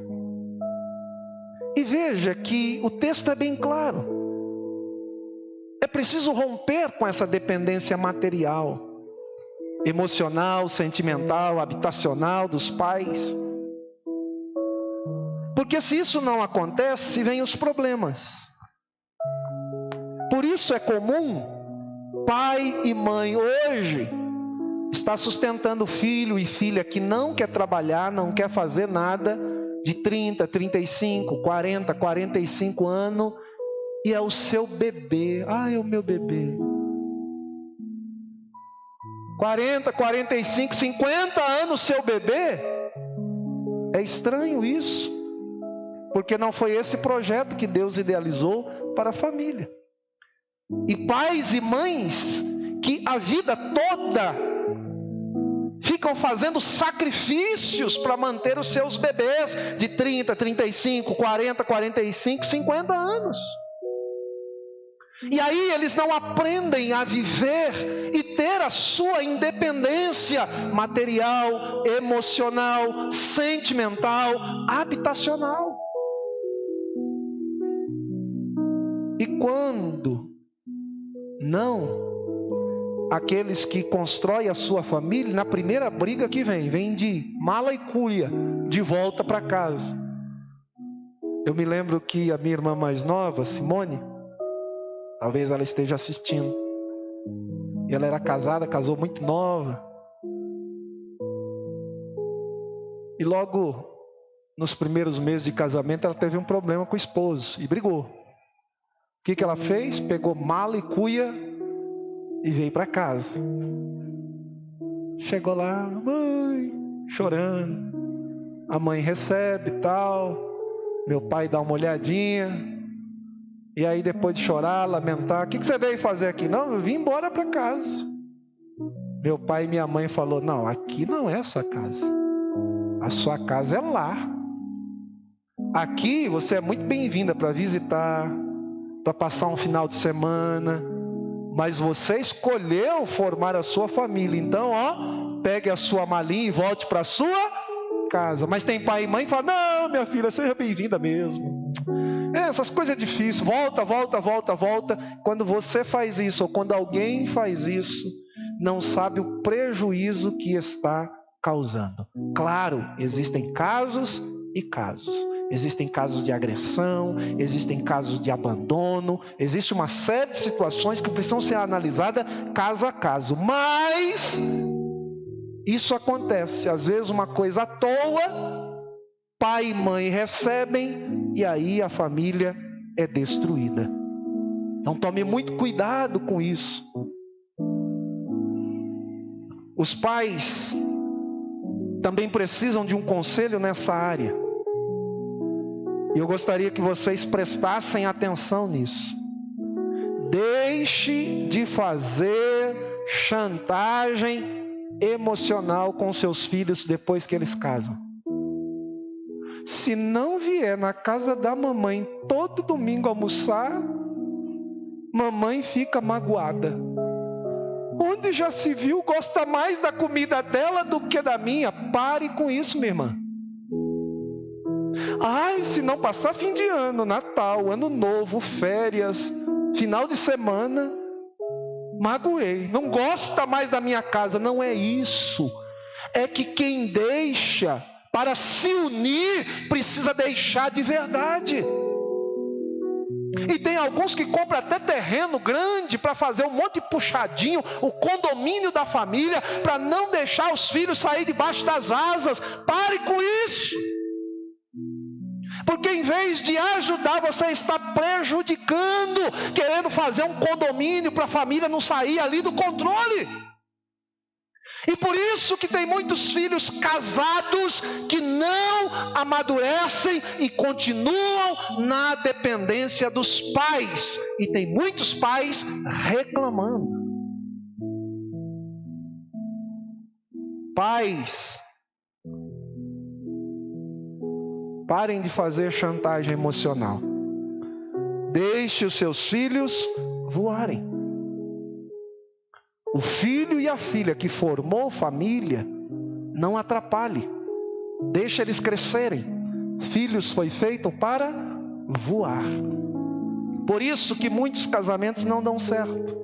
E veja que o texto é bem claro. É preciso romper com essa dependência material, emocional, sentimental, habitacional dos pais. Porque se isso não acontece, vêm os problemas. Por isso é comum pai e mãe hoje estar sustentando filho e filha que não quer trabalhar, não quer fazer nada, de 30, 35, 40, 45 anos, e é o seu bebê. É o meu bebê. 40, 45, 50 anos seu bebê. É estranho isso, porque não foi esse projeto que Deus idealizou para a família. E pais e mães que a vida toda ficam fazendo sacrifícios para manter os seus bebês de 30, 35, 40, 45, 50 anos. E aí eles não aprendem a viver e ter a sua independência material, emocional, sentimental, habitacional. E quando não, aqueles que constroem a sua família, na primeira briga que vem de mala e cuia, de volta para casa. Eu me lembro que a minha irmã mais nova, Simone, talvez ela esteja assistindo, e ela era casada, casou muito nova, e logo nos primeiros meses de casamento ela teve um problema com o esposo e brigou. O que ela fez? Pegou mala e cuia e veio para casa. Chegou lá, mãe, chorando. A mãe recebe e tal. Meu pai dá uma olhadinha. E aí depois de chorar, lamentar, o que você veio fazer aqui? Não, eu vim embora para casa. Meu pai e minha mãe falou: não, aqui não é a sua casa. A sua casa é lá. Aqui você é muito bem-vinda para visitar, para passar um final de semana. Mas você escolheu formar a sua família. Então, pegue a sua malinha e volte para a sua casa. Mas tem pai e mãe que falam: não, minha filha, seja bem-vinda mesmo. Essas coisas difíceis, volta. Quando você faz isso, ou quando alguém faz isso, não sabe o prejuízo que está causando. Claro, existem casos e casos. Existem casos de agressão, existem casos de abandono, existe uma série de situações que precisam ser analisadas caso a caso. Mas isso acontece, às vezes uma coisa à toa, pai e mãe recebem e aí a família é destruída. Então tome muito cuidado com isso. Os pais também precisam de um conselho nessa área. E eu gostaria que vocês prestassem atenção nisso. Deixe de fazer chantagem emocional com seus filhos depois que eles casam. Se não vier na casa da mamãe todo domingo almoçar, mamãe fica magoada. Onde já se viu, gosta mais da comida dela do que da minha. Pare com isso, minha irmã. Ai, se não passar fim de ano, Natal, Ano Novo, férias, final de semana, magoei. Não gosta mais da minha casa. Não é isso. É que quem deixa para se unir precisa deixar de verdade. E tem alguns que compram até terreno grande para fazer um monte de puxadinho, o condomínio da família, para não deixar os filhos sair debaixo das asas. Pare com isso. Porque em vez de ajudar, você está prejudicando, querendo fazer um condomínio para a família não sair ali do controle. E por isso que tem muitos filhos casados que não amadurecem e continuam na dependência dos pais. E tem muitos pais reclamando. Pais, parem de fazer chantagem emocional. Deixe os seus filhos voarem. O filho e a filha que formou família, não atrapalhe. Deixe eles crescerem. Filhos foi feito para voar. Por isso que muitos casamentos não dão certo.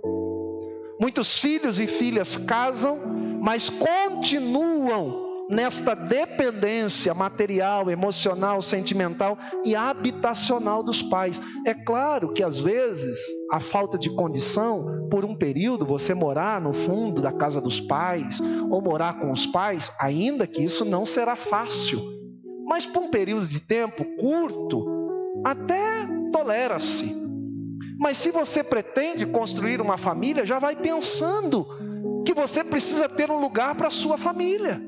Muitos filhos e filhas casam, mas continuam nesta dependência material, emocional, sentimental e habitacional dos pais. É claro que às vezes a falta de condição, por um período, você morar no fundo da casa dos pais ou morar com os pais, ainda que isso não será fácil, mas por um período de tempo curto, até tolera-se. Mas se você pretende construir uma família, já vai pensando que você precisa ter um lugar para a sua família,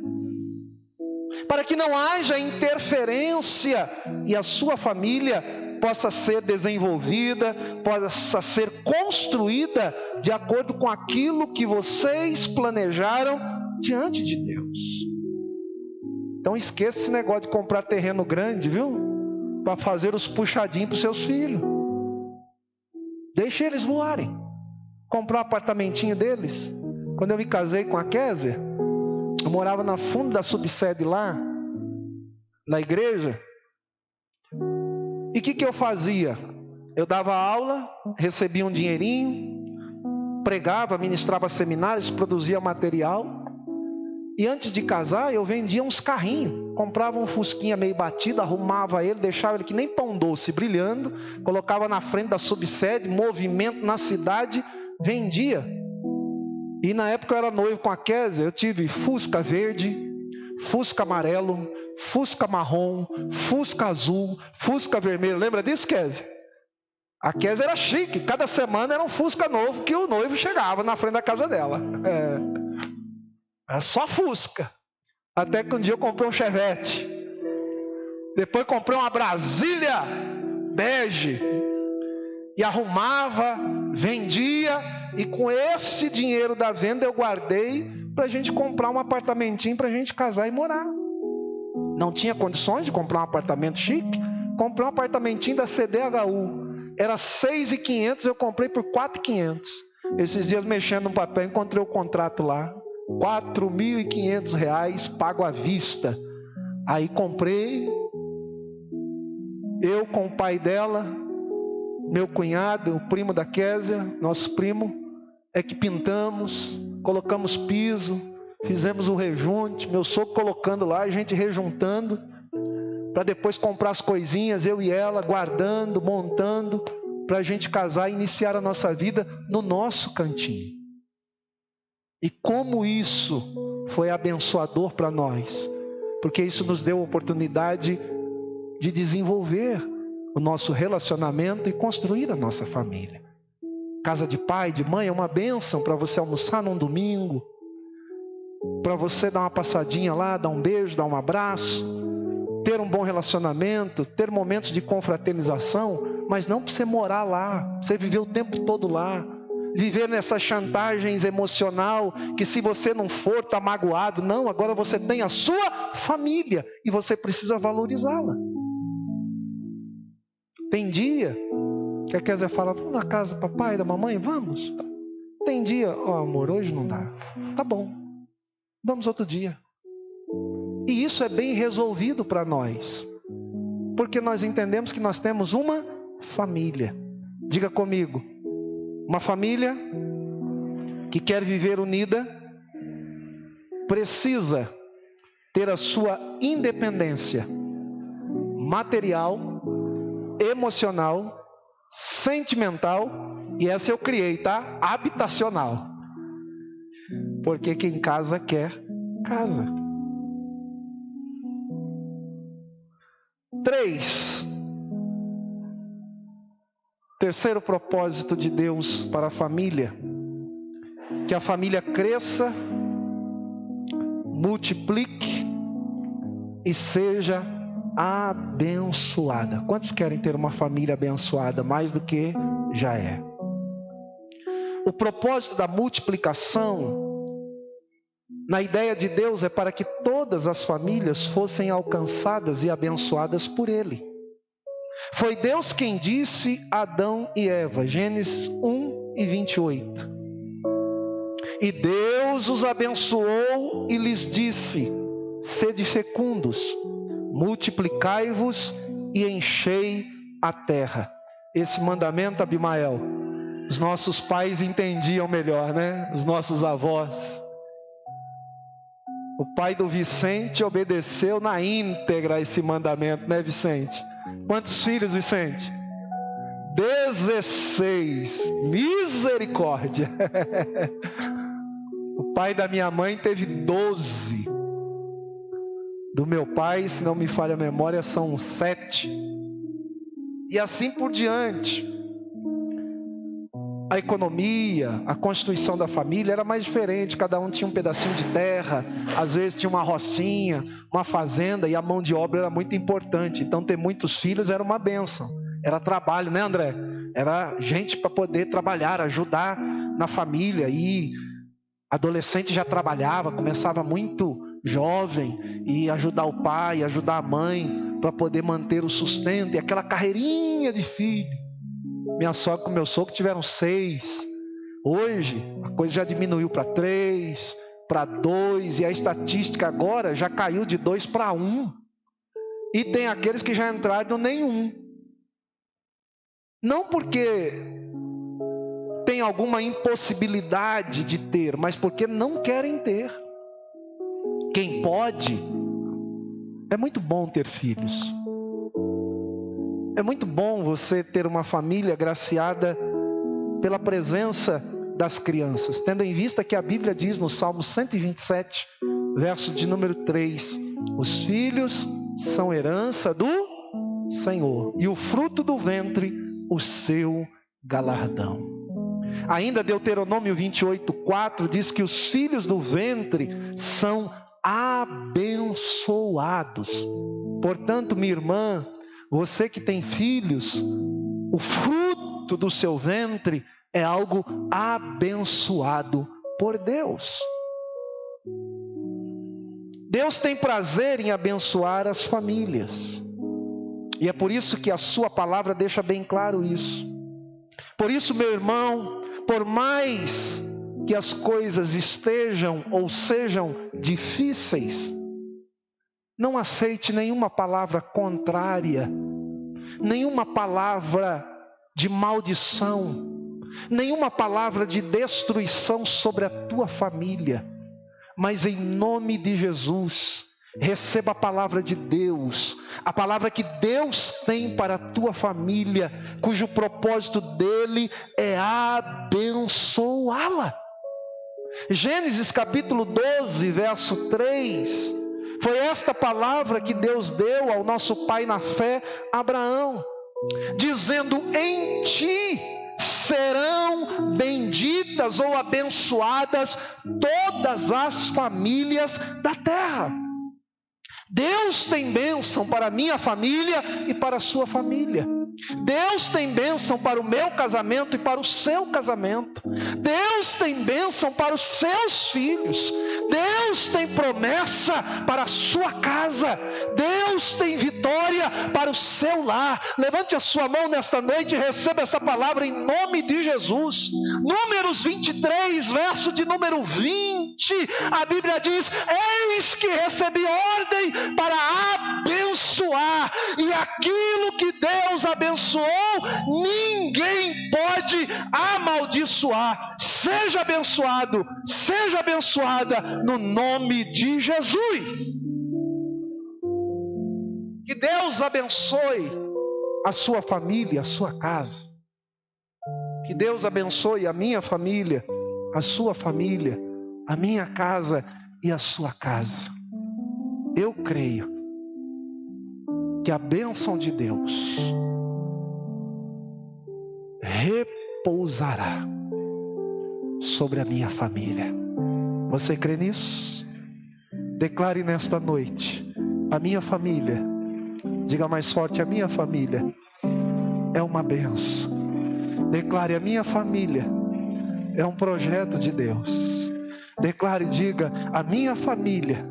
para que não haja interferência e a sua família possa ser desenvolvida, possa ser construída de acordo com aquilo que vocês planejaram diante de Deus. Então esqueça esse negócio de comprar terreno grande, viu? Para fazer os puxadinhos para os seus filhos. Deixe eles voarem. Comprar um apartamentinho deles. Quando eu me casei com a Kézia, eu morava no fundo da subsede lá, na igreja. E o que eu fazia? Eu dava aula, recebia um dinheirinho, pregava, ministrava seminários, produzia material. E antes de casar, eu vendia uns carrinhos. Comprava um fusquinha meio batido, arrumava ele, deixava ele que nem pão doce, brilhando. Colocava na frente da subsede, movimento na cidade, vendia. E na época eu era noivo com a Kézia, eu tive Fusca verde, Fusca amarelo, Fusca marrom, Fusca azul, Fusca vermelho. Lembra disso, Kézia? A Kézia era chique, cada semana era um Fusca novo que o noivo chegava na frente da casa dela. Era só Fusca. Até que um dia eu comprei um Chevette. Depois comprei uma Brasília bege. E arrumava, vendia. E com esse dinheiro da venda eu guardei para a gente comprar um apartamentinho para a gente casar e morar. Não tinha condições de comprar um apartamento chique. Comprei um apartamentinho da CDHU. Era 6.500, eu comprei por 4.500. Esses dias mexendo no papel, encontrei o contrato lá. R$4.500 pago à vista. Aí comprei. Eu com o pai dela, meu cunhado, o primo da Kézia, nosso primo, é que pintamos, colocamos piso, fizemos o rejunte, meu sogro colocando lá, a gente rejuntando, para depois comprar as coisinhas, eu e ela, guardando, montando, para a gente casar e iniciar a nossa vida no nosso cantinho. E como isso foi abençoador para nós, porque isso nos deu a oportunidade de desenvolver o nosso relacionamento e construir a nossa família. casa de pai, de mãe, é uma bênção para você almoçar num domingo, para você dar uma passadinha lá, dar um beijo, dar um abraço, ter um bom relacionamento, ter momentos de confraternização, mas não para você morar lá, você viver o tempo todo lá, viver nessas chantagens emocional, que se você não for, está magoado. Não, agora você tem a sua família e você precisa valorizá-la. Tem dia que a Kézia fala, vamos na casa do papai, da mamãe, vamos. Tem dia, amor, hoje não dá. Tá bom, vamos outro dia. E isso é bem resolvido para nós, porque nós entendemos que nós temos uma família. Diga comigo, uma família que quer viver unida precisa ter a sua independência material, emocional, sentimental, e essa eu criei, tá? Habitacional. Porque quem casa quer casa. 3. Terceiro propósito de Deus para a família: que a família cresça, multiplique e seja abençoada. Quantos querem ter uma família abençoada mais do que já é? O propósito da multiplicação, na ideia de Deus, é para que todas as famílias fossem alcançadas e abençoadas por Ele. Foi Deus quem disse a Adão e Eva, Gênesis 1:28. E Deus os abençoou e lhes disse: sede fecundos, multiplicai-vos e enchei a terra. Esse mandamento, Abimael, os nossos pais entendiam melhor, né? Os nossos avós. O pai do Vicente obedeceu na íntegra a esse mandamento, né, Vicente? Quantos filhos, Vicente? 16. Misericórdia. O pai da minha mãe teve 12. Do meu pai, se não me falha a memória, são 7. E assim por diante. A economia, a constituição da família era mais diferente. Cada um tinha um pedacinho de terra, às vezes tinha uma rocinha, uma fazenda, e a mão de obra era muito importante. Então ter muitos filhos era uma bênção. Era trabalho, né, André? Era gente para poder trabalhar, ajudar na família. E adolescente já trabalhava, começava muito jovem, e ajudar o pai, ajudar a mãe, para poder manter o sustento, e aquela carreirinha de filho. Minha sogra com meu sogro tiveram 6. Hoje a coisa já diminuiu para 3, para 2, e a estatística agora já caiu de 2 para 1. E tem aqueles que já entraram no nenhum. Não porque tem alguma impossibilidade de ter, mas porque não querem ter. Quem pode, é muito bom ter filhos. É muito bom você ter uma família agraciada pela presença das crianças, tendo em vista que a Bíblia diz no Salmo 127, verso de número 3, os filhos são herança do Senhor, e o fruto do ventre, o seu galardão. Ainda Deuteronômio 28:4 diz que os filhos do ventre são abençoados. Portanto, minha irmã, você que tem filhos, o fruto do seu ventre é algo abençoado por Deus. Deus tem prazer em abençoar as famílias. E é por isso que a sua palavra deixa bem claro isso. Por isso, meu irmão, por mais que as coisas estejam ou sejam difíceis, não aceite nenhuma palavra contrária, nenhuma palavra de maldição, nenhuma palavra de destruição sobre a tua família. Mas em nome de Jesus, receba a palavra de Deus, a palavra que Deus tem para a tua família, cujo propósito dele é abençoá-la. Gênesis capítulo 12, verso 3, foi esta palavra que Deus deu ao nosso pai na fé, Abraão, dizendo: em ti serão benditas ou abençoadas todas as famílias da terra. Deus tem bênção para a minha família e para a sua família. Deus tem bênção para o meu casamento e para o seu casamento. Deus tem bênção para os seus filhos. Deus tem promessa para a sua casa. Deus tem vitória para o seu lar. Levante a sua mão nesta noite e receba essa palavra em nome de Jesus. Números 23, verso de número 20. A Bíblia diz: eis que recebi ordem para abençoar, e aquilo que Deus abençoou, ninguém pode amaldiçoar. Seja abençoado, seja abençoada no nome de Jesus. Que Deus abençoe a sua família, a sua casa. Que Deus abençoe a minha família, a sua família, a minha casa e a sua casa. Eu creio que a bênção de Deus repousará sobre a minha família. Você crê nisso? Declare nesta noite: a minha família, diga mais forte, a minha família é uma bênção. Declare: a minha família é um projeto de Deus. Declare e diga: a minha família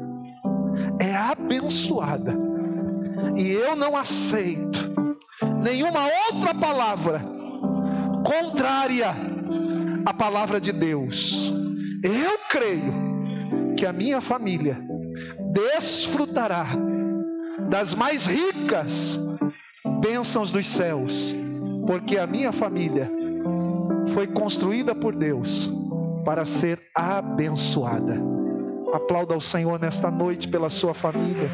é abençoada, e eu não aceito nenhuma outra palavra contrária à palavra de Deus. Eu creio que a minha família desfrutará das mais ricas bênçãos dos céus, porque a minha família foi construída por Deus para ser abençoada. Aplauda ao Senhor nesta noite pela sua família.